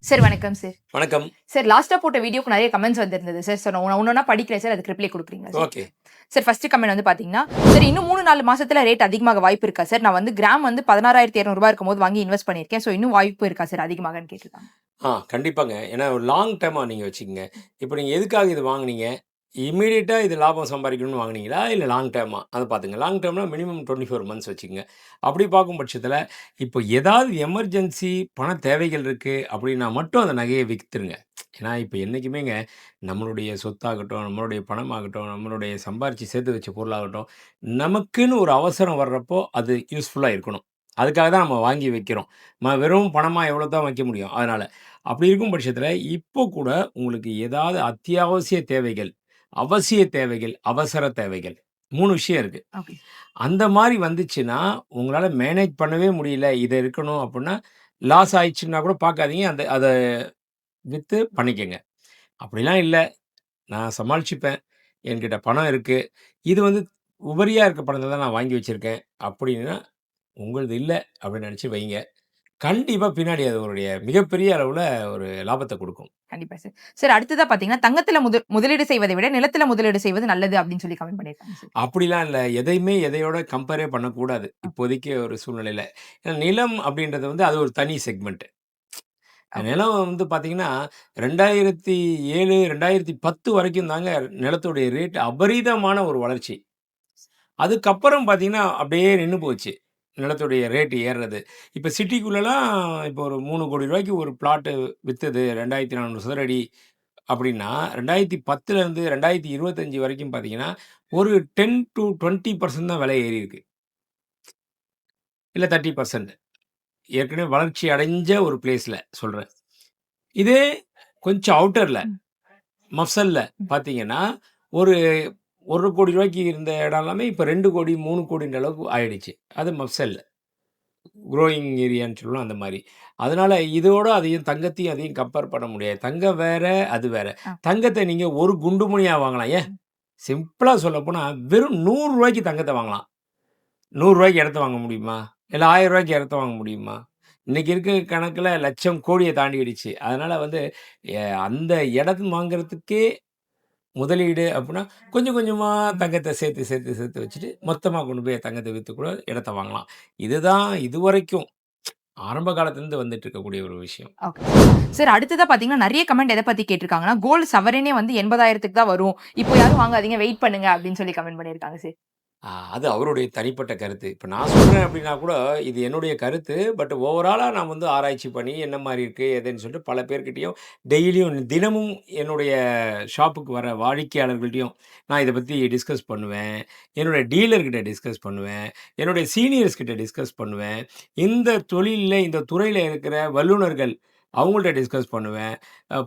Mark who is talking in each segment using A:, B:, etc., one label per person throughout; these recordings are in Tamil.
A: சார் வணக்கம் சார்.
B: வணக்கம்.
A: சார் லாஸ்ட்டா போட்ட வீடியோக்கு நெறைய கமெண்ட்ஸ் வந்திருந்தது சார். ஸோ நான் ஒண்ணொண்ணா படிக்கிறேன் சார். அதுக்கு ரிப்ளை குடுக்குறீங்களா sir?
B: Okay.
A: Sir first comment வந்து பார்த்தீங்கன்னா, சார் இன்னும் 3, 4 மாசத்துல ரேட் அதிகமாக வாய்ப்பு இருக்கா சார்? நான் வந்து கிராம் வந்து ரூ. 16,200 இருக்கும்போது வாங்கி இன்வெஸ்ட் பண்ணியிருக்கேன். ஸோ இன்னும் வாய்ப்பு இருக்கா சார் அதிகமாகன்னு கேட்டிருக்காங்க.
B: கண்டிப்பாங்க. ஏன்னா ஒரு லாங் டெர்மா நீங்க வச்சுக்கங்க. இப்ப நீங்க எதுக்காக இது வாங்குனீங்க? இம்மீடியட்டா இது லாபம் சம்பாரிக்கணும்னு வாங்குனீங்களா? இல்ல லாங் டெர்மா? அத பாத்துங்க. லாங் டெர்ம்னா மினிமம் 24 மந்த்ஸ் வச்சுக்கங்க. அப்படி பார்க்கும் பட்சத்தில, இப்போ ஏதாவது எமர்ஜென்சி பண தேவைகள் இருக்கு அப்படின்னா மட்டும் அந்த நகைய வித்துருங்க. ஏன்னா, இப்ப என்னைக்குமேங்க நம்மளுடைய சொத்தாகட்டும், நம்மளுடைய பணமாகட்டும், நம்மளுடைய சம்பாரிச்சு சேர்த்து வச்ச பொருளாகட்டும், நமக்குன்னு ஒரு அவசரம் வர்றப்போ அது யூஸ்ஃபுல்லா இருக்கணும். அதுக்காக தான் நம்ம வாங்கி வைக்கிறோம். வெறும் பணமா எவ்வளோ தான் வைக்க முடியும். அதனால. அப்படி இருக்கும் பட்சத்தில, இப்போ கூட உங்களுக்கு ஏதாவது அத்தியாவசிய தேவைகள், அவசிய தேவைகள், அவசர தேவைகள் 3 விஷயம் இருக்கு.
A: ஓகே.
B: அந்த மாரி வந்துச்சுன்னா, உங்களால மேனேஜ் பண்ணவே முடியல. இது இருக்கணும் அப்புட்ன்னா, லாஸ் ஆயிடுச்சுன்னா கூட பார்க்காதீங்க. அத வித்து பண்ணிக்கங்க. அப்படிலாம் இல்ல, நான் சமாளிச்சுப்பேன். என்கிட்ட பணம் இருக்கு. இது வந்து உபரியா இருக்க பணத்த தான் நான் வாங்கி வச்சிருக்கேன். அப்படின்னா, உங்களது இல்ல அப்படின்னு நெனச்சு வைங்க. கண்டிப்பா பின்னாடி அது உங்களுடைய மிகப்பெரிய அளவுல ஒரு லாபத்த குடுக்கும்.
A: கண்டிப்பா சார். சார் அடுத்ததா பார்த்தீங்கன்னா, தங்கத்துல முதலீடு செய்வதை விட நிலத்துல முதலீடு செய்வது நல்லது அப்படின்னு சொல்லி கமெண்ட் பண்ணியிருக்காங்க சார்.
B: அப்படிலாம் இல்ல. எதையுமே எதையோட கம்பேரே பண்ணக்கூடாது. இப்போதைக்கு ஒரு சூழ்நிலையில. ஏன்னா நிலம் அப்படின்றது வந்து அது ஒரு தனி செக்மெண்ட்.
A: ஓகே.
B: நிலம் வந்து பார்த்தீங்கன்னா, 2007, 2010 வரைக்கும் தாங்க நிலத்துடைய ரேட் அபரீதமான ஒரு வளர்ச்சி. அதுக்கப்புறம் பார்த்தீங்கன்னா, அப்படியே நின்னு போச்சு. நிலத்துடைய ரேட் ஏர்றது. இப்ப சிட்டிக்குள்ளலாம் இப்போ ஒரு ரூ. 3,00,00,000க்கு ஒரு பிளாட் வித்தது 2400 சதுர அடி அப்படின்னா, 2010லேருந்து 2025 வரைக்கும் பார்த்தீங்கன்னா, ஒரு 10 டூ 20% தான் விலை ஏறியிருக்கு. இல்ல 30%. ஏற்கனவே வளர்ச்சி அடைஞ்ச ஒரு பிளேஸ்ல சொல்றேன். இதே கொஞ்சம் அவுட்டர்ல,
A: ம்.
B: மஃப்சல்ல
A: ம்.
B: பார்த்தீங்கன்னா, ஒரு ரூ. 1,00,00,000 இருந்த இடம் எல்லாமே இப்ப 2,00,00,000, 3,00,00,000ன்ற அளவுக்கு ஆயிடுச்சு. அது மஃப்சல். குரோயிங் ஏரியான்னு சொல்லுவோம் அந்த மாரி. அதனால இதோட அதையும் தங்கத்தையும் அதையும் கம்பேர் பண்ண முடியாது. தங்கம் வேற, அது வேற.
A: ஆ.
B: தங்கத்த நீங்க ஒரு குண்டு மணியா வாங்கலாம். ஏன் சிம்பிளா சொல்லப்போனா வெறும் ரூ. 100க்கு தங்கத்த வாங்கலாம். ரூ. 100க்கு இடத்த வாங்க முடியுமா? இல்ல ரூ. 1000க்கு இடத்த வாங்க முடியுமா? இன்னைக்கு இருக்க கணக்குல லட்சம், கோடிய தாண்டிடுச்சு. அதனால வந்து அந்த இடம் வாங்குறதுக்கே முதலீடு அப்புட்ன்னா, கொஞ்சம் கொஞ்சமா தங்கத்த சேர்த்து, சேர்த்து, சேர்த்து வச்சுட்டு, மொத்தமா கொண்டு போய் தங்கத்த வித்து கூட இடத்த வாங்கலாம். இதுதான் இதுவரைக்கும் ஆரம்ப காலத்துலருந்து வந்துட்டு இருக்கக்கூடிய ஒரு விஷயம்.
A: ஓகே. சார் அடுத்ததா பார்த்தீங்கன்னா, நெறைய கமெண்ட் எத பத்தி கேட்டிருக்காங்கன்னா, கோல்டு சவரனே வந்து 80,000க்கு தான் வரும். இப்போ யாரும் வாங்காதீங்க வெயிட் பண்ணுங்க அப்படின்னு சொல்லி கமெண்ட் பண்ணியிருக்காங்க சார்.
B: அது அவருடைய தனிப்பட்ட கருத்து. இப்ப நான் சொல்றேன் அப்டின்னா கூட, இது என்னுடைய கருத்து. பட் ஓவராலா நான் வந்து ஆராய்ச்சி பண்ணி என்ன மாரி இருக்கு, எதுன்னு சொல்லிட்டு பல பேர்கிட்டயும் டெய்லியும் தினமும் என்னுடைய ஷாப்புக்கு வர வாடிக்கையாளர்கள்ட்டயும் நான் இத பத்தி டிஸ்கஸ் பண்ணுவேன். என்னுடைய டீலர் கிட்ட டிஸ்கஸ் பண்ணுவேன். என்னுடைய சீனியர்ஸ் கிட்ட டிஸ்கஸ் பண்ணுவேன். இந்த தொழில்ல, இந்த துறையில இருக்கிற வல்லுனர்கள் அவங்கள்ட்ட டிஸ்கஸ் பண்ணுவேன்.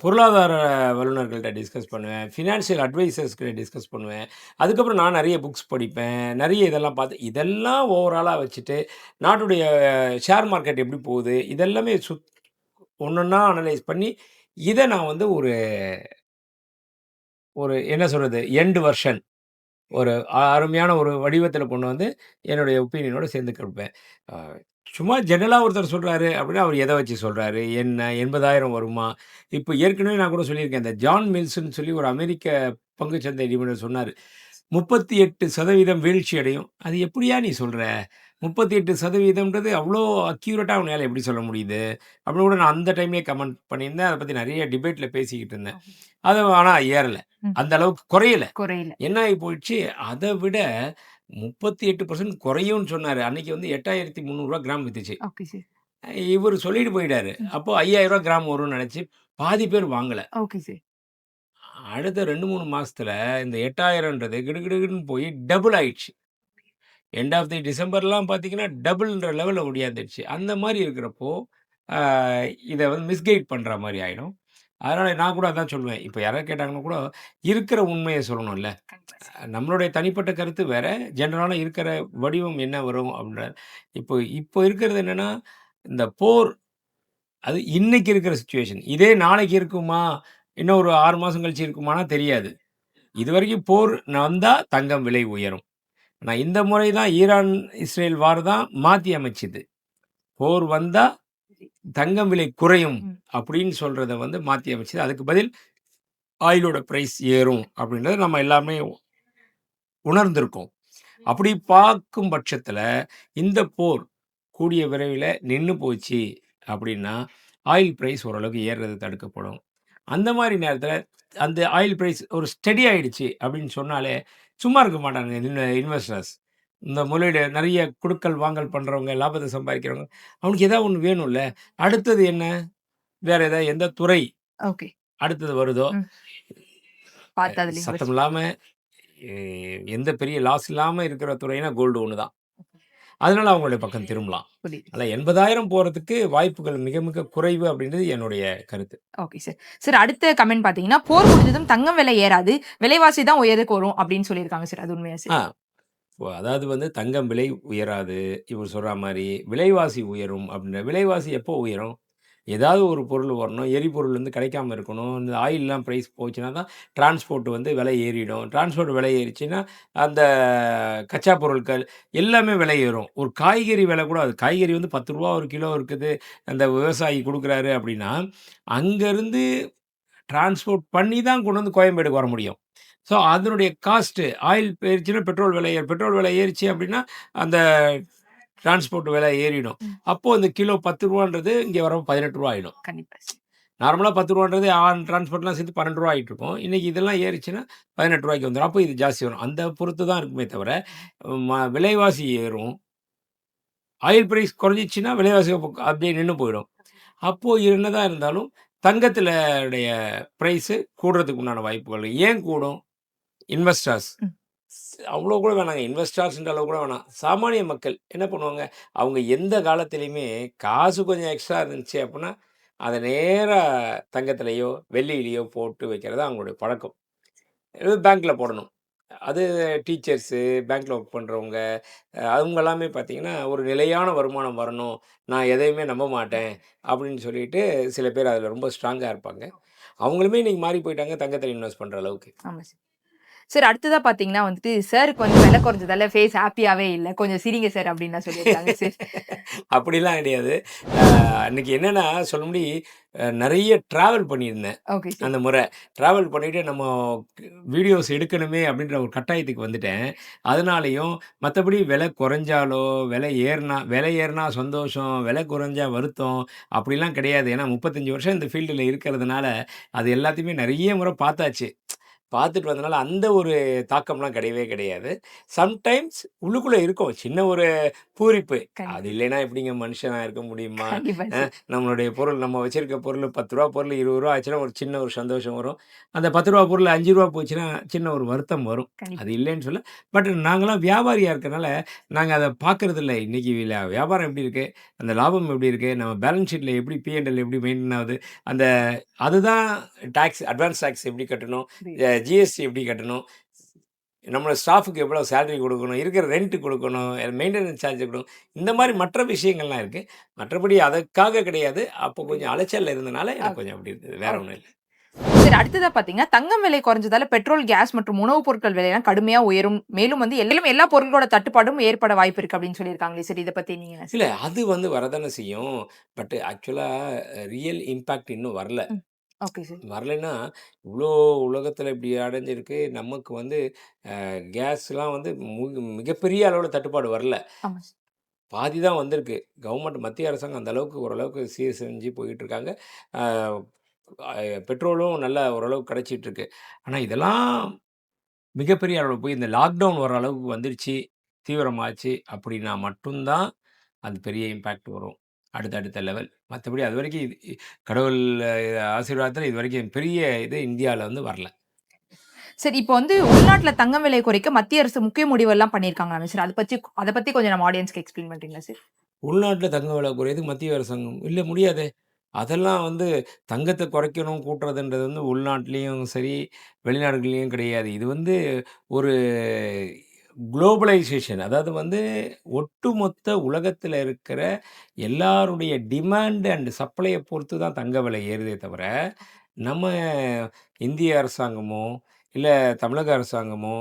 B: பொருளாதார வல்லுனர்கள்ட்ட டிஸ்கஸ் பண்ணுவேன். ஃபினான்சியல் அட்வைசர்ஸ் கிட்ட டிஸ்கஸ் பண்ணுவேன். அதுக்கப்புறம் நான் நெறைய புக்ஸ் படிப்பேன். நெறைய இதெல்லாம் பார்த்து இதெல்லாம் ஓவராலா வச்சுட்டு, நாட்டுடைய ஷேர் மார்க்கெட் எப்படி போகுது? இதெல்லாமே ஒண்ணொன்னா அனலைஸ் பண்ணி, இத நான் வந்து ஒரு ஒரு என்ன சொல்றது? எண்ட் வெர்ஷன் ஒரு அருமையான ஒரு வடிவத்தில கொண்டு வந்து, என்னுடைய ஒப்பீனியனோட சேர்ந்து குடுப்பேன். அ சும்மா ஜெனரலா ஒருத்தர் சொல்றாரு அப்படின்னா, அவர் எத வச்சு சொல்றாரு? என்ன 80,000 வருமா? இப்ப ஏற்கனவே நான் கூட சொல்லியிருக்கேன். இந்த ஜான் மில்ஸ்ன்னு சொல்லி ஒரு அமெரிக்க பங்குச்சந்தை நிபுணர் சொன்னாரு. 38% வீழ்ச்சி அடையும். அது எப்படிய்யா நீ சொல்ற? 38%ன்றது அவ்ளோ அக்யூரேட்டா உன்னால எப்படி சொல்ல முடியுது? அப்படின்னு கூட நான் அந்த டைம்லயே கமெண்ட் பண்ணியிருந்தேன். அத பத்தி நெறைய டிபேட்ல பேசிக்கிட்டு இருந்தேன்.
A: ஓகே.
B: அது ஆனா ஏறல.
A: ம்.
B: அந்த அளவுக்கு குறையல.
A: குறையல.
B: என்ன ஆகி போயிடுச்சு, அத விட 38% குறையும்னு சொன்னாரு. அன்னைக்கு வந்து ரூ. 8,300 கிராம் வித்துச்சு.
A: Okay sir.
B: இவரு சொல்லிட்டு போயிட்டாரு.
A: ம்.
B: அப்போ ரூ. 5,000 கிராம் வரும்னு நெனச்சு பாதி பேர் வாங்கல.
A: Okay sir.
B: அடுத்த 2, 3 மாசத்துல இந்த 8,000ன்றது கிடுகிடுன்னு போய் டபுள் ஆயிடுச்சு. எண்ட் ஆஃப் தி டிசம்பர்லாம் பார்த்தீங்கன்னா, டபுள்ன்ற லெவல்ல ஒடியாந்துடுச்சு. அந்த மாரி இருக்கிறப்போ, ஆ இத வந்து மிஸ்கைட் பண்ற மாரி ஆயிடும். அதனால நான் கூட அதான் சொல்லுவேன். இப்ப யாராவது கேட்டாங்கன்னா கூட, இருக்கிற உண்மைய சொல்லணும்ல.
A: கண்டிப்பா சார்.
B: நம்மளுடைய தனிப்பட்ட கருத்து வேற. ஜெனரலா இருக்கிற வடிவம் என்ன வரும் அப்படின்ற இப்போ இப்போ இருக்கிறது என்னன்னா, இந்த போர் அது இன்னைக்கு இருக்கிற சிச்சுவேஷன். இதே நாளைக்கு இருக்குமா? இன்னும் ஒரு 6 மாசம் கழிச்சு இருக்குமானா தெரியாது. இதுவரைக்கும் போர் வந்தா தங்கம் விலை உயரும். ஆனா இந்த முறை தான் ஈரான், இஸ்ரேல் வார் தான் மாத்தி அமைச்சுது. போர் வந்தா தங்கம் விலை குறையும்
A: ம்.
B: அப்படின்னு சொல்றத வந்து மாத்தி அமைச்சது. அதுக்கு பதில் ஆயிலோட பிரைஸ் ஏறும் அப்படின்றத நம்ம எல்லாருமே உணர்ந்திருக்கோம். அப்படி பார்க்கும் பட்சத்தில, இந்த போர் கூடிய விரைவில நின்னு போச்சு அப்படின்னா, ஆயில் பிரைஸ் ஓரளவுக்கு ஏறுறது தடுக்கப்படும். அந்த மாரி நேரத்தில, அந்த ஆயில் பிரைஸ் ஒரு ஸ்டெடி ஆயிடுச்சு அப்படின்னு சொன்னாலே, சும்மா இருக்க மாட்டாங்க இன்வெஸ்டர்ஸ். இந்த முதலீடு நெறைய குடுக்கல், வாங்கல் பண்றவங்க, லாபத்த சம்பாதிக்கிறவங்க, அவனுக்கு ஏதாவது ஒண்ணு வேணும்ல. அடுத்தது என்ன? வேற ஏதாவது எந்த துறை
A: ஓகே.
B: அடுத்தது வருதோ,
A: ம். பார்த்து அதுல
B: சத்தம்
A: இன்வெஸ்ட்
B: இல்லாம எ எந்த பெரிய லாஸ் இல்லாம இருக்கிற துறைனா கோல்டு ஒண்ணு தான். அதனால அவங்களுடைய பக்கம் திரும்பலாம்.
A: புரியுது.
B: ஆனா 80,000 போறதுக்கு வாய்ப்புகள் மிக மிக குறைவு அப்படின்றது என்னுடைய கருத்து.
A: Okay sir. சார் அடுத்த கமெண்ட் பார்த்தீங்கன்னா, போர் முடிஞ்சதும் தங்கம் விலை ஏறாது. விலைவாசி தான் உயருக்கு வரும் அப்படின்னு சொல்லியிருக்காங்க சார். அது உண்மையா சார்?
B: ஆ அதாவது வந்து தங்கம் விலை உயராது. இவர் சொல்றா மாரி விலைவாசி உயரும் அப்படின்ற விலைவாசி எப்போ உயரும்? ஏதாவது ஒரு பொருள் வரணும். எரிபொருள் வந்து கிடைக்காம இருக்கணும். இந்த ஆயில்லாம் பிரைஸ் போச்சுனா தான் டிரான்ஸ்போர்ட் வந்து விலை ஏறிடும். டிரான்ஸ்போர்ட் விலை ஏறிச்சுன்னா, அந்த கச்சா பொருட்கள் எல்லாமே விலை ஏறும். ஒரு காய்கறி விலை கூட அது காய்கறி வந்து ரூ. 10 ஒரு கிலோ இருக்குது. அந்த விவசாயி குடுக்குறாரு அப்படின்னா, அங்கருந்து டிரான்ஸ்போர்ட் பண்ணி தான் கொண்டு வந்து கோயம்பேடுக்கு வர முடியும். ஸோ, அதனுடைய காஸ்ட்டு ஆயில் ஏறிச்சுன்னா பெட்ரோல் விலை பெட்ரோல் விலை ஏறிச்சு அப்படின்னா, அந்த டிரான்ஸ்போர்ட் விலை ஏறிடும்.
A: ம்.
B: அப்போ அந்த கிலோ ரூ. 10ன்றது இங்க வரப்போ ரூ. 18 ஆயிடும்.
A: கண்டிப்பா சார்.
B: நார்மலா ரூ. 10ன்றது ஆன் டிரான்ஸ்போர்ட்லாம் சேர்த்து ரூ. 12 ஆயிட்டுருக்கும். இன்னைக்கு இதெல்லாம் ஏறிச்சுன்னா ரூ. 18க்கு வந்துரும். அப்போ இது ஜாஸ்தி வரும். அந்த பொறுத்து தான் இருக்குமே தவிர, விலைவாசி ஏறும். ஆயில் பிரைஸ் குறைஞ்சிச்சுன்னா விலைவாசி அப்படியே நின்னு போயிடும். அப்போ என்னதான் இருந்தாலும் தங்கத்தில உடைய பிரைஸு கூடுறதுக்கு உண்டான வாய்ப்புகள். ஏன் கூடும்? இன்வெஸ்டர்ஸ்.
A: ம்.
B: அவ்வளோ கூட வேணாங்க. இன்வெஸ்டர்ஸ்ன்ற அளவு கூட வேணாம். சாமானிய மக்கள் என்ன பண்ணுவாங்க? அவங்க எந்த காலத்திலயுமே காசு கொஞ்சம் எக்ஸ்ட்ரா இருந்துச்சு அப்புட்ன்னா, அத நேரா தங்கத்திலயோ, வெள்ளியிலயோ போட்டு வைக்கிறது அவங்களுடைய பழக்கம். பேங்க்ல போடணும். அது டீச்சர்ஸு, பேங்க்ல ஒர்க் பண்றவங்க, அவங்க எல்லாமே பார்த்தீங்கன்னா, ஒரு நிலையான வருமானம் வரணும். நான் எதையுமே நம்ப மாட்டேன். அப்படின்னு சொல்லிட்டு சில பேர் அதில ரொம்ப ஸ்ட்ராங்கா இருப்பாங்க. அவங்களுமே இன்னைக்கு மாறி போயிட்டாங்க தங்கத்தில இன்வெஸ்ட் பண்ற அளவுக்கு.
A: ஆமா சார். சார் அடுத்ததா பார்த்தீங்கன்னா வந்துட்டு, சாருக்கு வந்து விலை குறைஞ்சதால ஃபேஸ் ஹேப்பியாவே இல்ல. கொஞ்சம் சிரிங்க சார் அப்டின்லாம் சொல்லியிருக்காங்க சார்.
B: அப்படிலாம் கிடையாது. அன்னைக்கு என்னன்னா சொல்ல முடி நெறைய டிராவல் பண்ணியிருந்தேன்.
A: Okay sir.
B: அந்த முறை. டிராவல் பண்ணிட்டு நம்ம வீடியோஸ் எடுக்கணுமே அப்படின்ற ஒரு கட்டாயத்துக்கு வந்துட்டேன். அதனாலயும் மத்தபடி விலை குறைஞ்சாலோ, விலை ஏறுனா சந்தோஷம், விலை குறைஞ்சா வருத்தம் அப்படிலாம் கிடையாது. ஏன்னா 35 வருஷம் இந்த ஃபீல்டுல இருக்கிறதுனால, அது எல்லாத்தையுமே நெறைய முறை பார்த்தாச்சு. பார்த்துட்டு வந்தனால அந்த ஒரு தாக்கம்லாம் கிடையவே கிடையாது. சம்டைம்ஸ் உள்ளுக்குள்ள இருக்கும். சின்ன ஒரு பூரிப்பு. அது
A: கண்டிப்பா.
B: இல்லைன்னா எப்படிங்க மனுஷனா இருக்க முடியுமா?
A: கண்டிப்பா
B: அ
A: சார்.
B: நம்மளுடைய பொருள் நம்ம வச்சிருக்க பொருள் ரூ. 10 பொருள் ரூ. 20 ஆச்சுன்னா ஒரு சின்ன ஒரு சந்தோஷம் வரும். அந்த ரூ. 10 பொருள் ரூ. 5 போச்சுன்னா சின்ன ஒரு வருத்தம் வரும்.
A: கண்டிப்பா.
B: அது இல்லைன்னு சொல்லல. பட் நாங்கலாம் வியாபாரியா இருக்கனால, நாங்க அத பார்க்கறதில்ல. இன்னைக்கு வியாபாரம் எப்படி இருக்கு? அந்த லாபம் எப்படி இருக்கு? நம்ம பேலன்ஸ் ஷீட்ல எப்படி P&L எப்படி மெயின்டெயின் ஆகுது? அந்த அதுதான் அட்வான்ஸ் டாக்ஸ் எப்படி கட்டணும்?
A: புரியுது.
B: ஜிஎஸ்டி எப்படி கட்டணும்? நம்மளோட ஸ்டாஃப்க்கு எவ்வளோ சேலரி குடுக்கணும்? இருக்கிற ரென்ட் குடுக்கணும். மெயின்டனன்ஸ் சார்ஜ் குடுக்கணும். இந்த மாரி மற்ற விஷயங்கள்லாம் இருக்கு. மற்றபடி அதற்காக கிடையாது. அப்போ கொஞ்சம்
A: புரியுது.
B: அலைச்சல்ல இருந்தனால எனக்கு
A: ஓகே.
B: கொஞ்சம் அப்படி இருந்தது. வேற ஒண்ணும்
A: ஓகே.
B: இல்ல.
A: சரி அடுத்ததா பார்த்தீங்கன்னா, தங்கம் விலை குறைஞ்சதால பெட்ரோல், கேஸ் மற்றும் உணவுப் பொருட்கள் விலையெல்லாம் கடுமையா உயரும். மேலும் வந்து எல்லா பொருட்களோட தட்டுப்பாடும் ஏற்பட வாய்ப்பு இருக்கு அப்படின்னு சொல்லியிருக்காங்களே சார். இத பத்தி நீங்க என்ன
B: இல்ல
A: சார்?
B: அது வந்து வரதானே செய்யும். பட் ஆக்சுவலா ரியல் இம்பாக்ட் இன்னும் வரல.
A: ம். Okay sir.
B: வரலைன்னா, இவ்ளோ உலகத்தில இப்படி அடைஞ்சிருக்கு. நமக்கு வந்து கேஸ்லாம் வந்து மிகப்பெரிய அளவுல தட்டுப்பாடு வரல.
A: ஆமா சார்.
B: பாதி தான் வந்திருக்கு. மத்திய அரசாங்கம் அந்த அளவுக்கு ஓரளவுக்கு சீர் செஞ்சு போயிட்டு இருக்காங்க. அ அ பெட்ரோலும் நல்லா ஓரளவுக்கு கிடைச்சிட்டு இருக்கு. ஆனா இதெல்லாம் மிகப்பெரிய அளவுல போய் இந்த லாக்டவுன் வர அளவுக்கு வந்துருச்சு, தீவிரமாச்சு அப்படின்னா மட்டும் தான் அது பெரிய இம்பாக்ட் வரும். அடுத்த லெவல். மத்தபடி அதுவரைக்கும் கடவுள் ஆசீர்வாதத்தில இதுவரைக்கும் பெரிய இது இந்தியால வந்து வரல.
A: சரி இப்போ வந்து உள்நாட்ல தங்கம் விலை குறைக்க மத்திய அரசு முக்கிய முடிவெல்லாம் பண்ணியிருக்காங்களாமே சார். அத பத்தி கொஞ்சம் நம்ம ஆடியன்ஸ்க்கு எக்ஸ்பிளைன் பண்றீங்களா சார்?
B: உள்நாட்ல தங்க விலை குறையுது மத்திய அரசாங்கம். இல்ல முடியாதே! அதெல்லாம் வந்து தங்கத்த குறைக்கணும், கூட்டுறதுன்றது வந்து உள்நாட்டிலயும் சரி, வெளிநாடுகள்லயும் கிடையாது. இது வந்து ஒரு குளோபலைசேஷன். அதாவது வந்து ஒட்டுமொத்த உலகத்தில இருக்கிற எல்லாருடைய டிமாண்ட் அண்ட் சப்ளைய பொறுத்து தான் தங்க விலை ஏறுதே தவிர, நம்ம இந்திய அரசாங்கமோ, இல்ல தமிழக அரசாங்கமோ,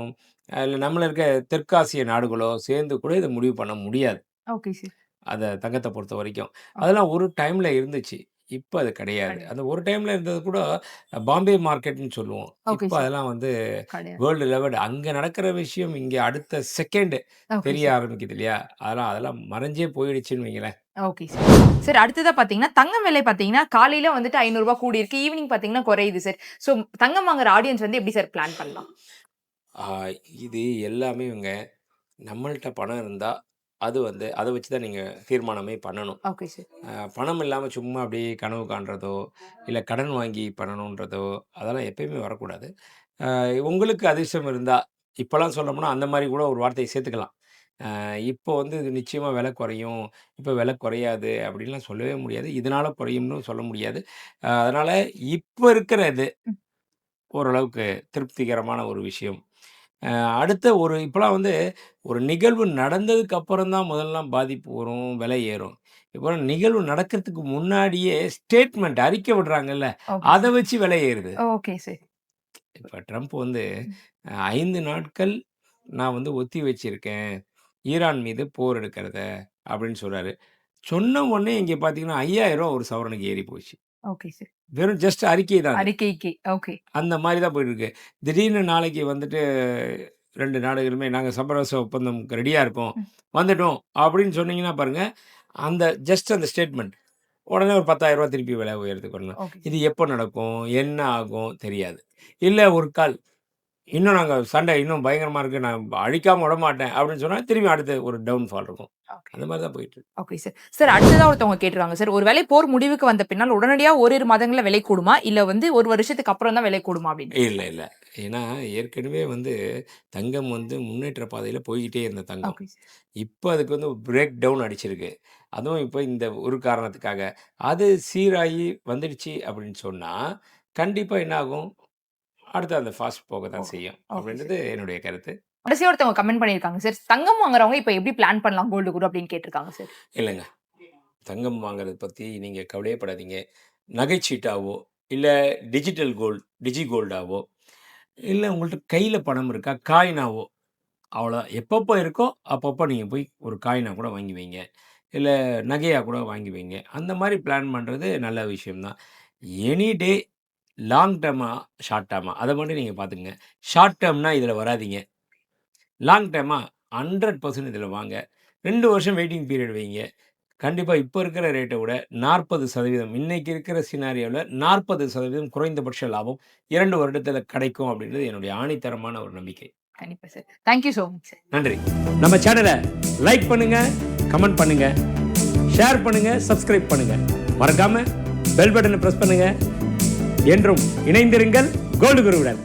B: இல்ல நம்மள இருக்க தெற்காசிய நாடுகளோ சேர்ந்து கூட இத முடிவு பண்ண முடியாது.
A: Okay sir.
B: அத தங்கத்த பொறுத்தவரைக்கும். அதெல்லாம் ஒரு டைம்ல இருந்துச்சு. இப்ப அது கிடையாது.
A: கிடையாது.
B: அந்த ஒரு டைம்ல இருந்தது கூட பாம்பே மார்க்கெட்ன்னு சொல்லுவோம்.
A: ஓகே
B: இப்ப
A: சார்.
B: அதெல்லாம் வந்து
A: கிடையாது.
B: வேர்ல்டு லெவல் அங்க நடக்கிற விஷயம் இங்க அடுத்த செகண்ட்
A: ஓகே
B: தெரிய
A: சார்.
B: ஆரம்பிக்குது இல்லையா? அதெல்லாம் மறைஞ்சே போயிடுச்சுன்னு வைங்களேன்.
A: Okay sir. சார் அடுத்ததா பார்த்தீங்கன்னா, தங்கம் விலை பார்த்தீங்கன்னா, காலையில வந்துட்டு ரூ. 500 கூடியிருக்கு. ஈவினிங் பார்த்தீங்கன்னா குறையுது சார். ஸோ தங்கம் வாங்குற ஆடியன்ஸ் வந்து எப்படி சார் பிளான் பண்ணலாம்?
B: ஆ இது எல்லாமேங்க நம்மள்ட்ட பணம் இருந்தா, அது வந்து அத வச்சு தான் நீங்க தீர்மானமே பண்ணணும்.
A: Okay sir.
B: பணம் இல்லாம சும்மா அப்படியே கனவு காண்றதோ, இல்ல கடன் வாங்கி பண்ணணுன்றதோ, அதெல்லாம் எப்பயுமே வரக்கூடாது. உங்களுக்கு அதிர்ஷ்டம் இருந்தா, இப்பலாம் சொல்லப்போனா அந்த மாரி கூட ஒரு வார்த்தைய சேர்த்துக்கலாம். இப்போ வந்து இது நிச்சயமா விலை குறையும், இப்ப விலை குறையாது அப்படின்லாம் சொல்லவே முடியாது. இதனால குறையும்னு சொல்ல முடியாது. அதனால இப்ப இருக்கிற இது
A: ம்.
B: ஓரளவுக்கு திருப்திகரமான ஒரு விஷயம். அ அடுத்த ஒரு இப்பலாம் வந்து ஒரு நிகழ்வு நடந்ததுக்கு அப்புறம் தான் முதல்லாம் பாதிப்பு வரும், விலை ஏறும். இப்போ நிகழ்வு நடக்கிறதுக்கு முன்னாடியே ஸ்டேட்மெண்ட் அறிக்கை விடுறாங்கல்ல,
A: ஓகே
B: அத
A: சார்.
B: வச்சு விலை ஏறுது.
A: Okay sir.
B: இப்ப ட்ரம்ப் வந்து
A: ம்.
B: 5 நாட்கள் நான் வந்து ஒத்தி வச்சிருக்கேன். ஈரான் மீது போர் எடுக்கிறத அப்படின்னு சொல்றாரு. சொன்ன உடனே இங்க பார்த்தீங்கன்னா, ரூ. 5000 ஒரு சவரனுக்கு ஏறி போச்சு.
A: Okay sir.
B: வெறும் ஜஸ்ட் அறிக்கை தான் அது.
A: அறிக்கைக்கு. ஓகே.
B: அந்த மாரி தான் போயிட்டுருக்கு. திடீர்னு நாளைக்கு வந்துட்டு 2 நாடுகளுமே நாங்க சமரச ஒப்பந்தம்க்கு ரெடியா இருக்கோம்.
A: ம்.
B: வந்துட்டோம் அப்படின்னு சொன்னீங்கன்னா பாருங்க, அந்த ஜஸ்ட் அந்த ஸ்டேட்மெண்ட். உடனே ஒரு ரூ. 10,000 திருப்பி விலை உயர்த்துக்கு வரணும்.
A: ஓகே
B: இது
A: சார்.
B: எப்போ நடக்கும்? என்ன ஆகும்? தெரியாது. இல்ல ஒரு கால் இன்னும் நாங்க சண்டை இன்னும் பயங்கரமா இருக்கு. நான் அழிக்காம விடமாட்டேன் அப்படின்னு சொன்னா, திரும்பி அடுத்து ஒரு டவுன்ஃபால் இருக்கும்.
A: ஓகே.
B: அந்த மாரி தான் போயிட்டுருக்கு.
A: Okay sir. சார் அடுத்ததா ஒருத்தவங்க கேட்டிருக்காங்க சார். ஒரு வேளை போர் முடிவுக்கு வந்த பின்னால் உடனடியா ஓரிரு மாதங்கள்ல விலை கூடுமா? இல்ல வந்து 1 வருஷத்துக்கு அப்புறம் தான் விலை கூடுமா அப்படின்னு?
B: இல்ல. ஏன்னா ஏற்கனவே வந்து தங்கம் வந்து முன்னேற்ற பாதையில போய்க்கிட்டே இருந்த தங்கம்.
A: Okay sir.
B: இப்ப அதுக்கு வந்து பிரேக் டவுன் அடிச்சிருக்கு. அதுவும் இப்ப இந்த ஒரு காரணத்துக்காக. அது சீராகி வந்துடுச்சு அப்படின்னு சொன்னா, கண்டிப்பா என்ன ஆகும்? அடுத்து அந்த ஃபாஸ்ட் போக தான்
A: ஓகே.
B: செய்யும்.
A: Okay sir.
B: அப்படின்றது என்னுடைய கருத்து.
A: கடைசியா ஒருத்தவங்க கமெண்ட் பண்ணியிருக்காங்க சார். தங்கம் வாங்குறவங்க இப்ப எப்படி பிளான் பண்ணலாம் கோல்டு கூட அப்படின்னு கேட்டிருக்காங்க சார்.
B: இல்லங்க. தங்கம் வாங்குறத பத்தி நீங்க கவலையே படாதீங்க. நகைச்சீட்டாவோ, இல்ல டிஜிட்டல் கோல்ட், டிஜி கோல்டாவோ, இல்ல உங்கள்ட்ட கையில பணம் இருக்கா? காயினாவோ அவ்வளோதான். எப்பப்போ இருக்கோ, அப்பப்போ நீங்க போய் ஒரு காயினா கூட வாங்கி வைங்க. இல்ல நகையா கூட வாங்கி வைங்க. அந்த மாரி பிளான் பண்றது நல்ல விஷயம் தான். Any day long derma, short derma அத மட்டும் நீங்க பார்த்துக்கங்க. ஷார்ட் டர்ம்னா இதுல வராதீங்க. லாங் டர்மா 100% இதுல வாங்க. 2 வருஷம் வெயிட்டிங் பீரியட் வைங்க. கண்டிப்பா இப்ப இருக்கிற ரேட்ட விட 40% இன்னைக்கு இருக்கிற சினாரியோல 40% குறைந்தபட்ச லாபம் 2 வருடத்துல கிடைக்கும் அப்படின்றது என்னுடைய ஆணித்தரமான ஒரு நம்பிக்கை.
A: கண்டிப்பா sir. Thank you so much sir.
B: நன்றி. நம்ம சேனல லைக் பண்ணுங்க, கமெண்ட் பண்ணுங்க, ஷேர் பண்ணுங்க, சப்ஸ்கிரைப் பண்ணுங்க. மறக்காம பெல் பட்டன பிரஸ் பண்ணுங்க. என்றும் இணைந்திருங்கள் கோல்டு குருவுடன்.